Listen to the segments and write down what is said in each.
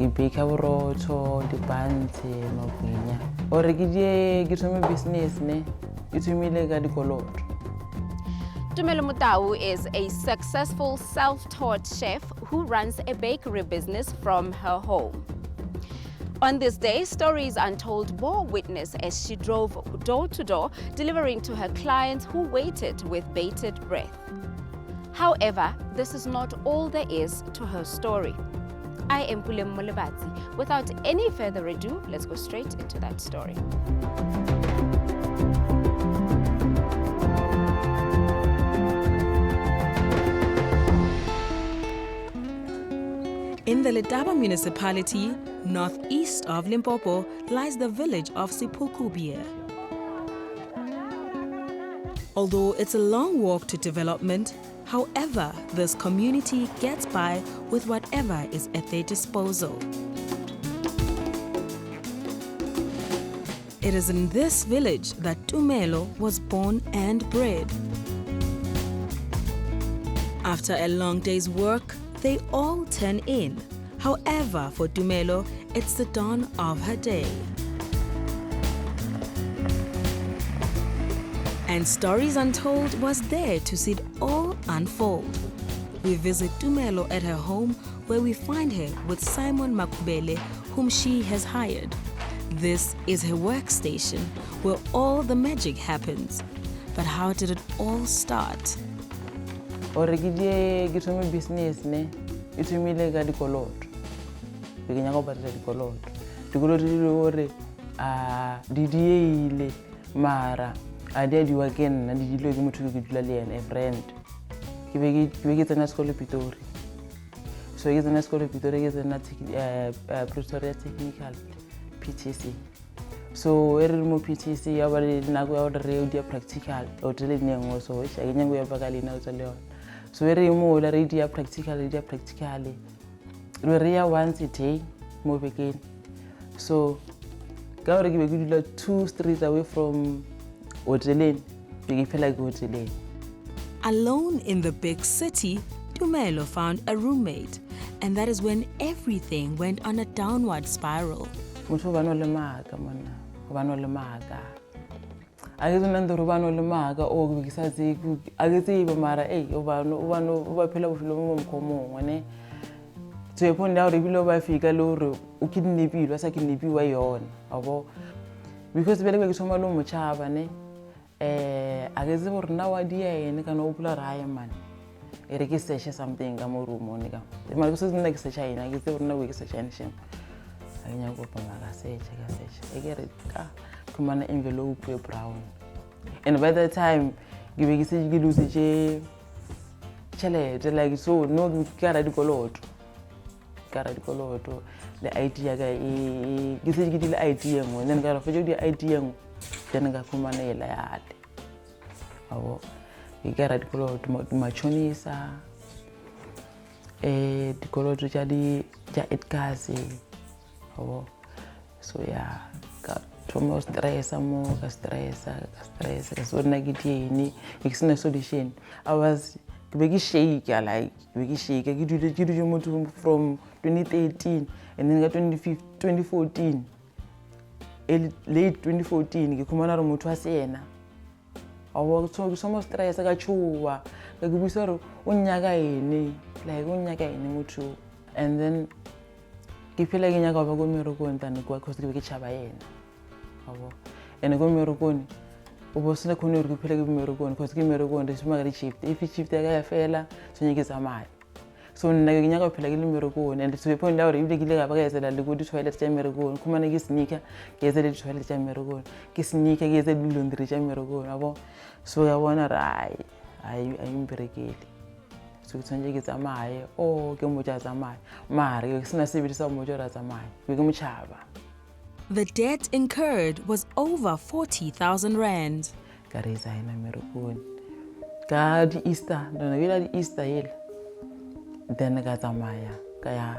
ke bake borotho, di-buns, magwinya. Ore ke thome business ne, ke thomile ka dikoloto. Motau is a successful self-taught chef who runs a bakery business from her home. On this day, Stories Untold bore witness as she drove door to door, delivering to her clients who waited with bated breath. However, this is not all there is to her story. I am Pulem Molebatsi. Without any further ado, let's go straight into that story. In the Letaba municipality, northeast of Limpopo, lies the village of Sipukubie. Although it's a long walk to development, however, this community gets by with whatever is at their disposal. It is in this village that Tumelo was born and bred. After a long day's work, they all turn in. However, for Tumelo, it's the dawn of her day. And Stories Untold was there to see it all unfold. We visit Tumelo at her home, where we find her with Simon Makubele, whom she has hired. This is her workstation, where all the magic happens. But how did it all start? Ore ke thome business ne, ke thomile ka dikoloto. Ke nyaka go patela dikoloto. Dikoloto di le ore di dieile mara a di diwa ke nna di dilo ke motho ke dula le ene, a friend. Ke be ke tsena sekolo Pitori. So ke tsena sekolo Pitori, ke tsena Pretoria Technical PTC. So ere mo PTC ya ba le nako ya go re dia practical o tele nengwe, so e ke nyango ya baka le na o tsale yona. So ere mo la re dia practical re ya once a day mo bekeng. So ka gore ke be ke dula 2 streets away from hoteleng, ke feel like hoteleng. Alone in the big city, Tumelo found a roommate, and that is when everything went on a downward spiral. Motho ba no le maka mona, ba no le maka. A ke tsena ntse ba no le maka o ke sa tse a ke tsebe mara o ba phela bofelo mo mkhomong ne. So e ponda re bilo ba fika le hore o kidnapiwa sa kidnapiwa yona abo, because bele ke thoma lo motšhaba ne a ke tsebe hore na wa dia ene kana o pula rae man e re ke search something ka mo room ne ka mara ke se nna ke search ina ke tsebe hore na we ke search ene shem a ke nyaka go panga ka search e ke re ka khumana envelope e brown, and by that time ke be ke se ke lose tšhelete, like so no ke ra dikoloto le ID ya ka ke se ke dile ID engwe, then ka ra fetša di ID engwe, then ka khumana e la yate abo ke ra dikoloto machonisa dikoloto tša Edgars abo. So yeah, ka thoma stressa mo ka stressa ka so nna ke tiene ke sena solution. I was ke be ke shake ke dule motho from 2013, and then ka 2014 late 2014 ke khumana re motho a se ena abo. So ke somo stress ka chuwa ka ke buisa re o nyaka ene, like o nyaka ene motho, and then ke phela ke nyaka ba go merekong tane kwa cause ke be ke tšhaba yena abo. Ene go merekong o bo sena khone re ke phela ke merekong cause ke merekong re shuma ka shift, if shift ya ka ya fela so nye ke tsamaya. So nna ke nyaka phela ke le merekong, and so point la hore ibile ke le ga ba ka etsa le go di toilet tša merekong, khumana ke sneaker ke etsa le di toilet tša merekong, ke sneaker ke etsa di laundry tša merekong abo. So ya bona ra ai mberekele, so ke tsanye ke tsamaye ke mo tša tsamaya mara ke sena sebedisa mo tša ra tsamaya ke mo tšhaba. The debt incurred was over 40,000 rand. Ka re tsa ena merekong ka di Easter, dona bila di Easter hele, then ka tsamaya ka ya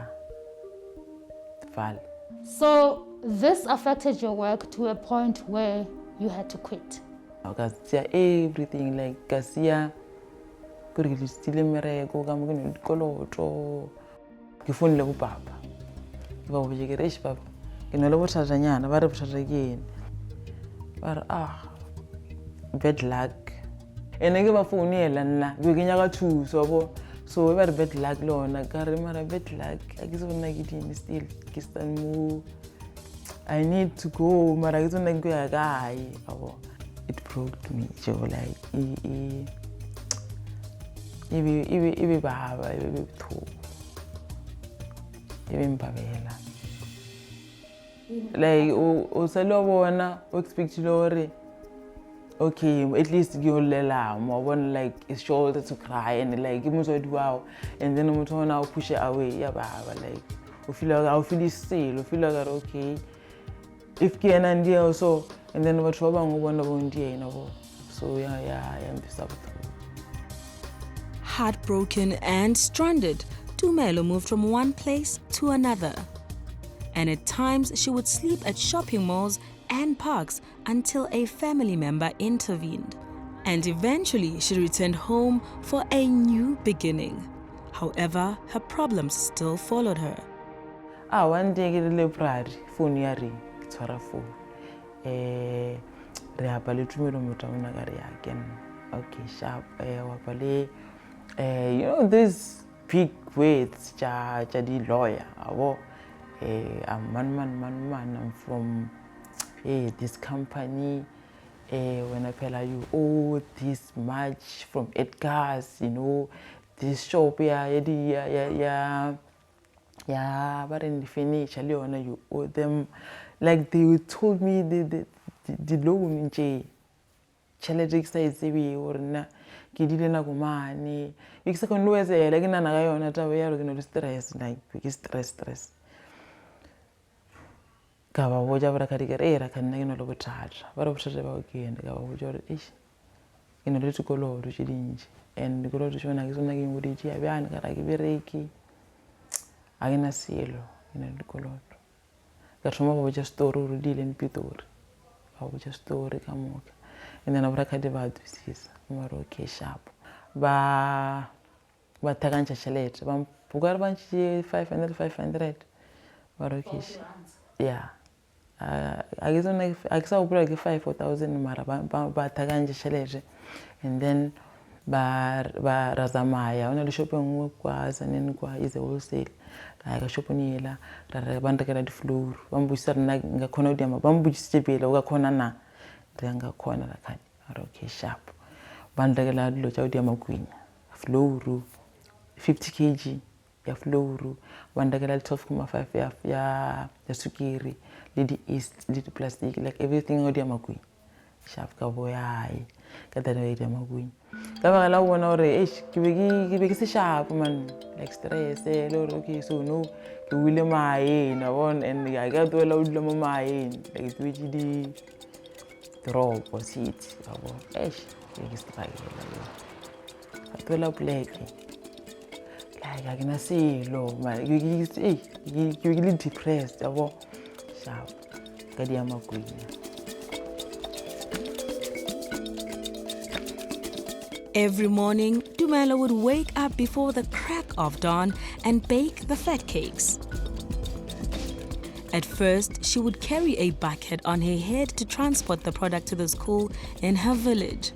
Val. So this affected your work to a point where you had to quit? Ka sia everything, like ka sia gore ke stile mereko ka mo ke ne dikoloto ke fonile go papa ba go je ke re papa ke no le bothata ba re bothata ke ene ba re bad luck ene ke ba founela nna ke ke nyaka thuso bo so ba re bad luck lona ka re mara bad luck a ke se bona ke ding still ke stand mo I need to go mara ke tsona ke ya kae abo it broke me jo like ibe baba ibe thu ibe mbabela like o selo bona o expect lore okay at least ke olela mo bona like it's shoulder to cry and like imuzodi wow and then umuntu ona o push away ya baba like o feel still o feel like okay if ke ena ndiye also and then batho ba bangwe bona bo ndiye ena bo so yeah mbisa botho. Heartbroken and stranded, Tumelo moved from one place to another. And at times she would sleep at shopping malls and parks until a family member intervened. And eventually she returned home for a new beginning. However, her problems still followed her. One day ke le library phone ya ring ke tshwara phone re apa le Tumelo Motau na ka re again okay sharp wa pale you know these big words ja di lawyer abo I'm man I'm from this company when I tell you oh this much from Edgar's you know this shop yeah but in the finish you owe them like they told me the loan nje chelete ke sa itsebi or na ke dile na go mane ke se kono wezela ke nana ga yona taba ya re ke no le stress like ke stress ka ba boja bara ka dikere ra ka nna ke no le bothata ba re bothata ba ke ende ka ba boja re ke no le tikolodo tse dinji and tikolodo tsona ke sona ke ngodi ya bana ka ra ke bereki a ke na selo ke na tikolodo ka thoma ba boja story re dile Pitori ba boja story ka moka and then abra ka de ba dusisa mara okay sharp ba takanja chelete ba bugara ba nchi 500 ba okay yeah I saw like 5,000 mara ba takanja chelete and then ba razamaya ona le shopping kwa zaneni kwa is a wholesale ka shoponi ela ra ba ndekela di floor ba mbusisa rena nga khona udi ama ba mbusise pele o ka khona na nga khona la khani okay sharp ba ndekela dilo tsa udi ama kwinya floor 50 kg ya floor ba ndekela 12.5 ya sukiri le di east le di plastic like everything udi ama kwinya sharp ka boyai ka dana udi ama kwinya ka ba la bona ore ke be ke se sharp man like stress le okay so no ke wile mae na bon and I got to la udlo mae like which di drop or sit abo ke struggle la to la black like I can see low man you really depressed abo sharp ka di ama kwinya. Every morning, Tumelo would wake up before the crack of dawn and bake the fat cakes. At first, she would carry a bucket on her head to transport the product to the school in her village.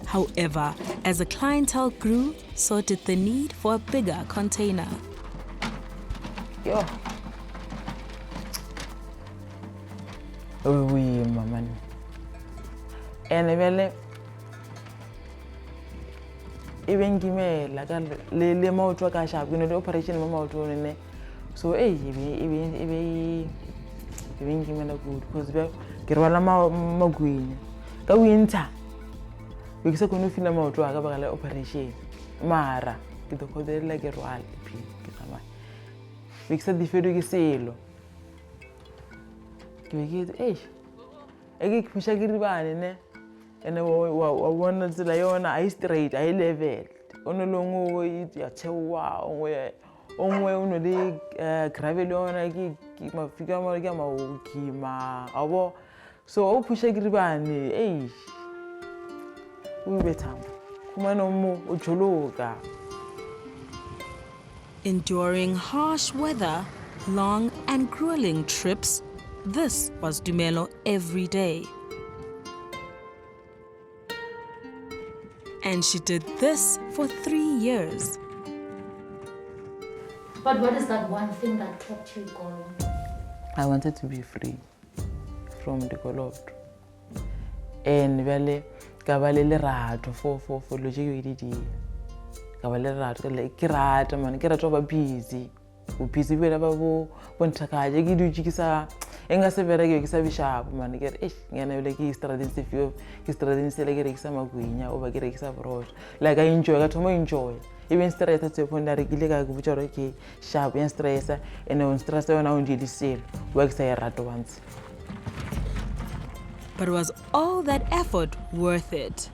However, as the clientele grew, so did the need for a bigger container. Yo. Oh, oui, maman. And even gimela ka le maotho ka sharp you know the operation ma maotho ne so even gimela good because ke rwala magwinya ka winter ke se kono fina maotho ka ba le operation mara ke do kodela ke rwala ke tsama ke se di fedo ke selo ke ke pusha ke ribane ne and wa bona tsela yona I straight I level ono longo ya chewa onwe uno le gravel yona ki mafika mo ke ma ukima abo so o pusha gribane we better kuma no mo ujoloka. Enduring harsh weather, long and grueling trips, this was Tumelo every day. And she did this for 3 years. But what is that one thing that kept you going? I wanted to be free from the Colorado. And vele kabale lerato for loje yo ididi. Kabale lerato like ke rata man ke rata ba busy. U busy bela ba bo bontakaje ke dutse ke sa enga se bereke ke sa bishap man ke re ngena vele ke stradin se fio ke stradin se le ke re ke sa magwinya o ba ke re ke sa broad. Like I enjoy ka thomo enjoy. Even stress at the point that I get a sharp and stress and on stress on our sale works a rat once. But was all that effort worth it?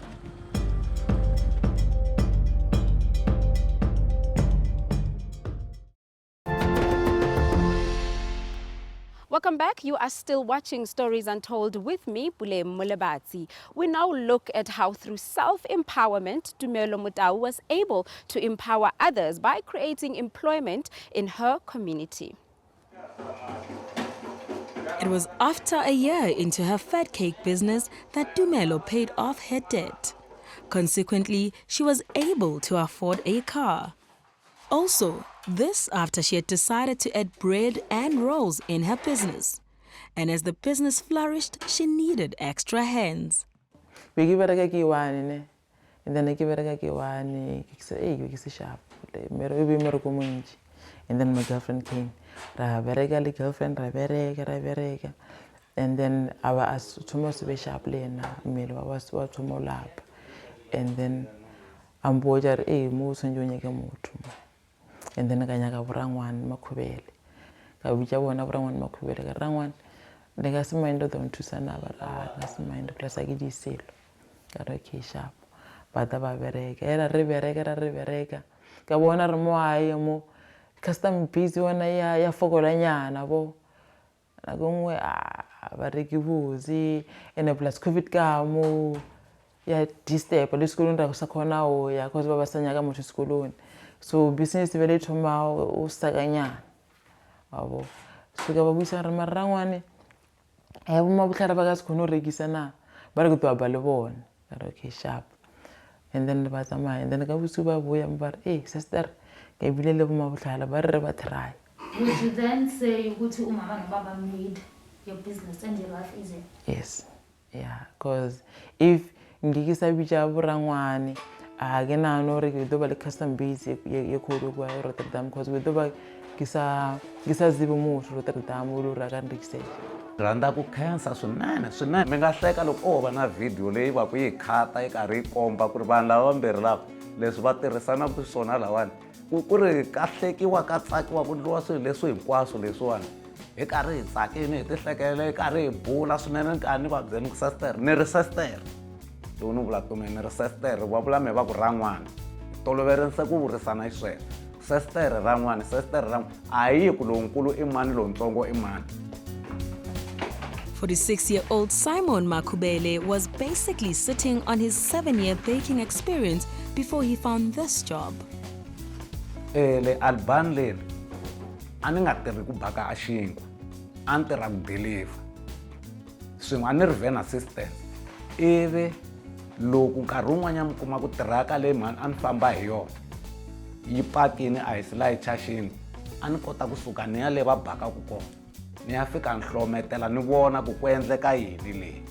Welcome back. You are still watching Stories Untold with me, Pule Mulebatsi. We now look at how through self-empowerment, Tumelo Motau was able to empower others by creating employment in her community. It was after a year into her fat cake business that Tumelo paid off her debt. Consequently, she was able to afford a car. Also, this after she had decided to add bread and rolls in her business. And as the business flourished, she needed extra hands. We give it a kiwani, and then I give it a kiwani, we sharp. And then my girlfriend came. Raberega, girlfriend, Raberega. And then I was too much to be sharply and I was to more lab. And then I'm bored at a moose and you. And then I got Rangwan Makubele. I wish I won a Rangwan Makubele, Rangwan. They got some mind of them to send over. That's the mind of class I get sale. Got okay sharp. But the Baberega, a riverega. Gabona Moa, custom piece when I forgot a yan. I go Barikibuzi, and a plus COVID gamo. Yeah, this step, but the school under Sakona, or ya cause Baba Sanyaga to school. So business very tomorrow o saganya. Abo. So gaba busa marangwane. E bo mabukara bagas kuno regisana. Ba re go twa balebona. Okay sharp. And then ba tsamaya and then ka busu ba boya mbar sister ke bilele bo mabukala ba re ba try. Would you then say ukuthi umama nobaba made your business and your life easier? Yes. Yeah, cause if ngikisa bija burangwane again, I know we do the custom beats you could go to Rotterdam because we do Gisa Zibu to Rotterdam, Uragan Rixay. Randa ku cancer sunana menga hleka loko o va na video leyi va ku yi khata yi karhi yi komba ku ri vanhu lava vambirhi lava leswi va tirhisanaka swona lawani ku ri ka hlekiwa ka tsakiwa ku ndliwa swilo leswi hinkwaswo leswiwani hi karhi hi tsakini hi tihlekelela hi karhi hi bula swinene nkani va byeni ku sister ni ri sister lowu ni vulaka mina ni ri sister va vula me va ku ran'wana toloverise ku vurisana hi sweswo sister ran'wana sister ran'wana a hi yi ku lonkulu i mani lontsongo i mani. 46-year-old Simon Makubele was basically sitting on his 7-year baking experience before he found this job. Le alban leri a ni nga tirhi ku baka a xinkwa a ni tirha ku deliver swin'we a ni ri van assistant ivi loko nkarhi wun'wanyana mi kuma ku tirhaka leyi mhani a ni famba hi yona yi pakini a hi silayicha xinkwa a ni kota kusuka ni ya le va bakaku kona ni ya fika ni hlometela ni vona ku endleka yini leyi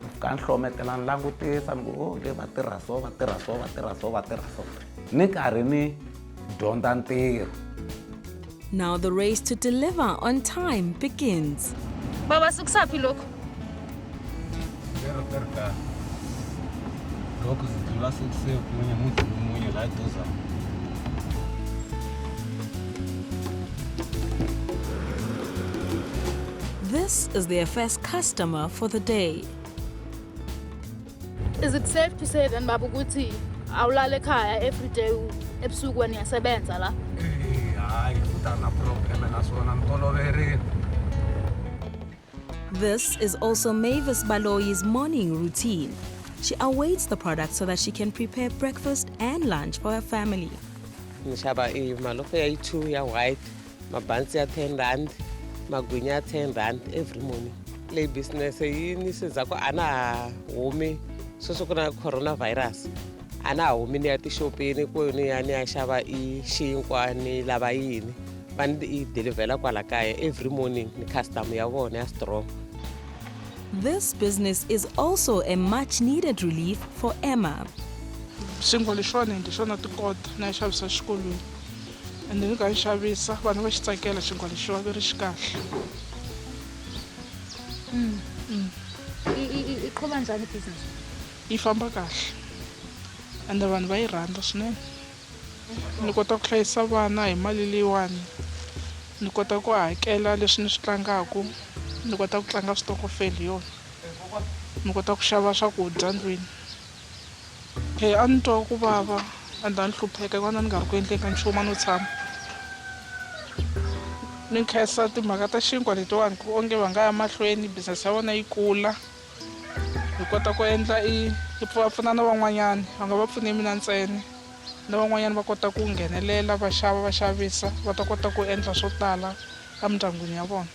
ni fika ni hlometela ni langutisa ni ku le va tirha so va tirha so va tirha so va tirha so ni karhi ni dyondza ntirho. Now the race to deliver on time begins. Baba sukusaphi lokho? Perca. Logo zidlula sekunye muito munye la eduza. This is their first customer for the day. Is it safe to say then baba ukuthi awulala ekhaya every day ebusuku when uyasebenza la? Hayi futhi na problem nasona ngitolovere. This is also Mavis Baloyi's morning routine. She awaits the product so that she can prepare breakfast and lunch for her family. Ngishaba maloko ya 2 ya white mabansi ya 10 rand, magwinya ya 10 rand every morning. Le business yini sizako ana humi sweswo ku na coronavirus. Ana humi ni ya tixopini ku ni ya xava I xinkwa ni lava yini. Va ni delivela kwala kaya every morning ni customer ya vona ya strong. This business is also a much-needed relief for Emma. Xinkwa lexona ndi xona tikota na ya xavisa xikolweni. Ende ni nga xavisa vana va xi tsakela xinkwa lexiwa ve ri xi kahle. Iqhuba njhani business? Yi famba kahle. Ende vanhu va yi rhandza swinene. Ni kota ku hlayisa vana hi mali leyiwani. Ni kota ku hakela leswi ni swi tlangaku. Ni kota ku tlanga switokofela hi yona. Ni kota ku xava swakudya ndlwini. A ni twa ku vava ende a ni hlupheka hikuva ni nga ri ku endleni ka nchumu no tshama. Ni khensa timhaka ta xinkwa letiwani ku onge va nga ya mahlweni business ya vona yi kula. Hi kota ku endla yi pfuna na van'wanyana va nga va pfuni mina ntsena na van'wanyana va kota ku nghenelela va xava va xavisa va ta kota ku endla swo tala emindyangwini ya vona.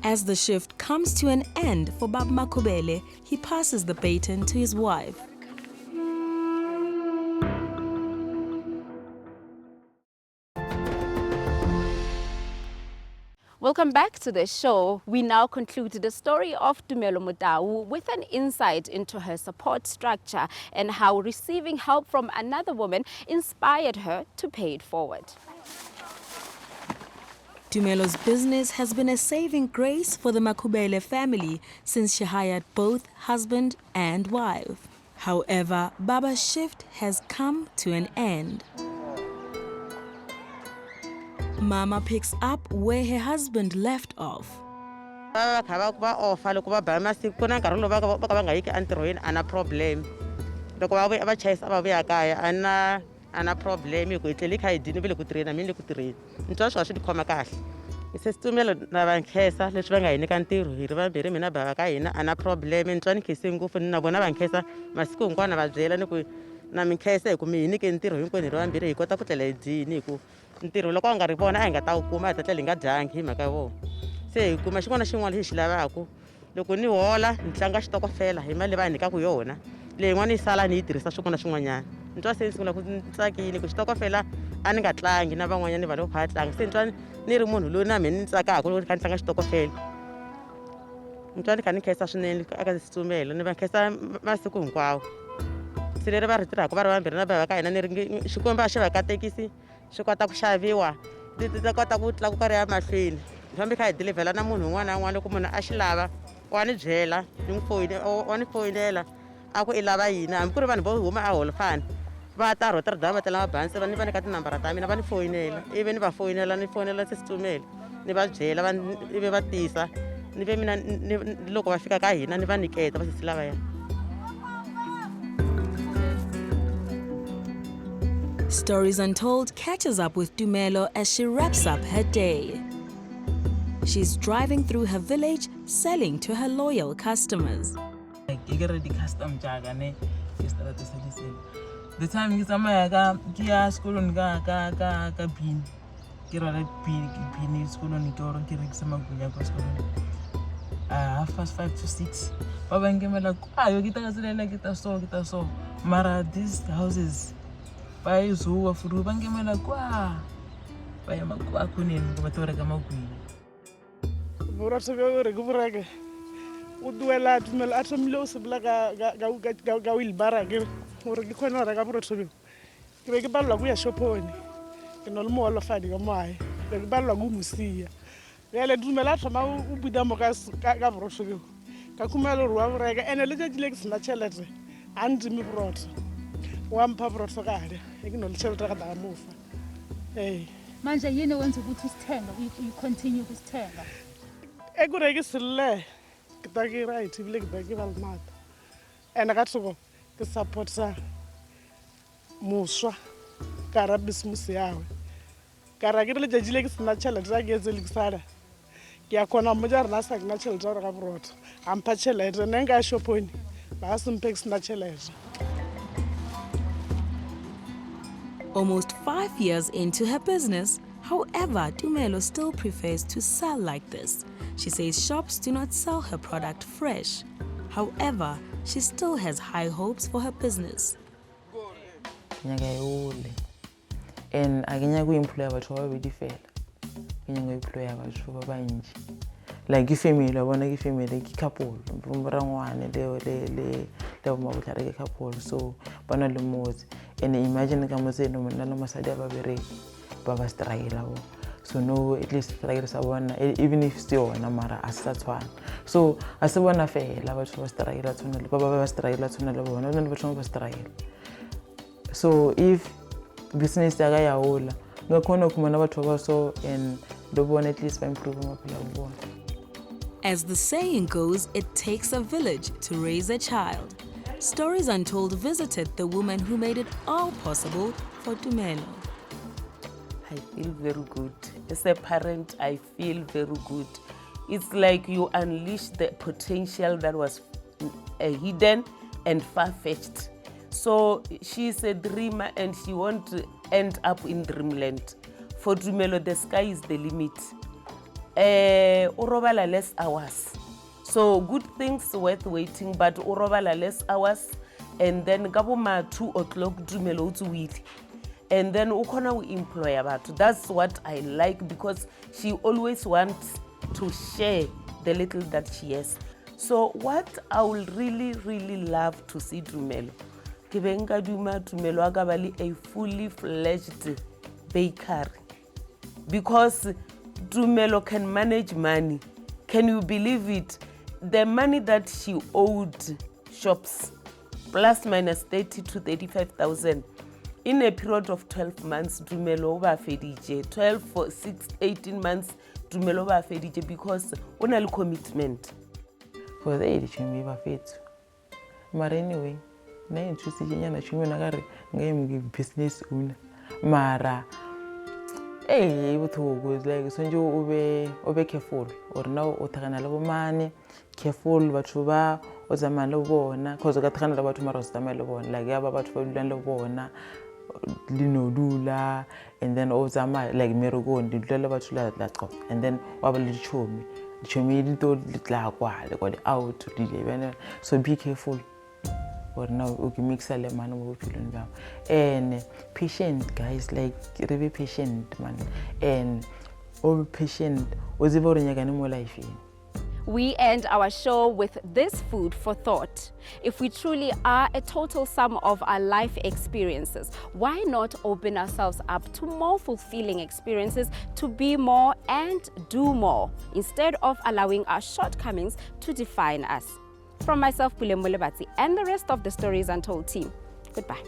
As the shift comes to an end for Baba Makhubele, he passes the baton to his wife. Welcome back to the show. We now conclude the story of Tumelo Motau with an insight into her support structure and how receiving help from another woman inspired her to pay it forward. Tumelo's business has been a saving grace for the Makhubele family since she hired both husband and wife. However, Baba's shift has come to an end. Mama picks up where her husband left off. Ana problem ku itlele kha idini vile ku train mina ku train ntwa swa swi khoma kahle se Tumelo na va nkhesa leswi va nga yini ka ntirho hi ri vambirhi mina bava ka hina ana problem ntwa ni khese ngopfu na bona va nkhesa masiku hinkwana va byela ni ku na mi nkhesa hi ku mi yini ke ntirho hinkwenu hi ri vambirhi hi kota ku tlela edini hi ku ntirho loko a nga ri vona a hi nga ta wu kuma hi ta tlela hi nga dyangi hi mhaka vona se hi kuma xin'wana na xin'wana lexi xi lavaka loko ni hola ni tlanga xitokofela hi mali va hi nyikaku yona leyin'wana yi sala ni yi tirhisa swin'wana na swin'wanyana ntwa se ni sungula ku tsakile ku xitokofela a ni nga tlangi na van'wanyana vanhu va kha va tlanga se ntwa ni ri munhu loyi na mina ni tsakaka loko ni kha ni tlanga xitokofela ntwa ni kha ni khensa swinene aka Tumelo ni va khensa masiku hinkwawo se leri va ri tirhaka va ri vambirhi na bava ka hina ni ri xikomba xi va katekisi xi kota ku xaviwa ti ta kota ku tlakuka ri ya mahlweni hi fambi kha hi dilivhela na munhu un'wana na un'wana loko munhu a xi lava wa ni byela ni wa ni foyinela a ku i lava yini hambi ku ri vanhu vo huma a holofani va ta rhota ridava va tela mabansi va ni va nyika tinambara ta mina va ni foyinela ivi ni va foyinela ni fonela Tumelo ni va byela ivi va tisa ni ve mina loko va fika ka hina ni va niketa va sisi lavaya. Stories Untold catches up with Tumelo as she wraps up her day. She's driving through her village, selling to her loyal customers. The time you samaya ka school ka pin. Kira la pin school ni ka ron kira sama kunya ko school. 5 to 6. Baba ngemela ayo kita kaselela kita so. Mara these houses by zuwa furu bangemela kwa. Baya makwa kunini ko batora ka magwini. Bora sebe re go brake. O duela Tumelo a tsamile o se bla ga wheelbarrow ke gore ke khona re ka borotho ke be ke balwa go ya shopone ke no le mo lo fadi ka moae ke balwa go musia le Tumelo a thoma o buda mo ka borotho ka khumela ro wa boreka ene le tšatši le ke sena tšhelete a ndimi borotho wa mpha borotho ka ade ke no le tšhelete ka ta mofa Manje yini wenza ukuthi usithenga you continue kusithenga ekureke sille ke ta ke right bile ke ba ke ba lemata ene ka tsoko ke supporta muswa ka ra business yawe ka ra ke le tšatši ke sena tšhelete ra ke etse le ksala ke ya kona mo ja rena sa ke na tšhelete ra ka borotho a mpha tšhelete ne nka shopone ba se mphe ke sena tšhelete Almost 5 years into her business, however, Tumelo still prefers to sell like this. She says shops do not sell her product fresh. However, she still has high hopes for her business. And I can employ batho ba bedi fela. Ke nyaka employ batho ba bantši. Like family, I want to family ke couple. Mrangwane le mabotla ke couple. So bana le motse. And imagine ka motse no monna le mosadi ba bereki ba struggle. So no, at least struggle sa bona even if still na mara asa tshwana. So ase bona fela batho ba struggle tsona le ba struggle tsona le bona le batho ba struggle. So if business ya ga ya hola no khona kumana batho ba so and do bona at least ba improve maphelo a bona. As the saying goes, it takes a village to raise a child. Stories Untold visited the woman who made it all possible for Tumelo. I feel very good. As a parent, I feel very good. It's like you unleash the potential that was hidden and far-fetched. So she's a dreamer and she wants to end up in dreamland. For Tumelo, the sky is the limit. Urobala less hours. So good things worth waiting, but urobala less hours. And then gaboma 2 o'clock Tumelo to wait. And then ukona we employ about. That's what I like because she always wants to share the little that she has. So what I would really love to see Tumelo. Kibenga duma Tumelo agabali a fully fledged bakery. Because Tumelo can manage money. Can you believe it? The money that she owed shops, plus minus 30 to 35,000. In a period of 12 months, Tumelo ba fedije. 12 for 18 months, Tumelo ba fedije because only commitment. For the age chumi ba fetu. Mara anyway, na interest nyana chumi na gare ngai business una. Mara botho like sonje obe careful or now o thagana le bomane careful batho ba o zamana le bona cause ka thagana le batho mara o zamana le bona like ya ba batho ba dulang le bona linodula and then o zama like merogong di dula le batho la qo and then wa ba le chomi di to litla kwa le go out di le so be careful. Or now okay mix a lemon mo bophelong ba and patient guys, like be patient man and all patient o ze bo re nyakane mo life. We end our show with this food for thought. If we truly are a total sum of our life experiences, why not open ourselves up to more fulfilling experiences, to be more and do more, instead of allowing our shortcomings to define us? From myself, Pulemo Lebatsi, and the rest of the Stories Untold team, goodbye.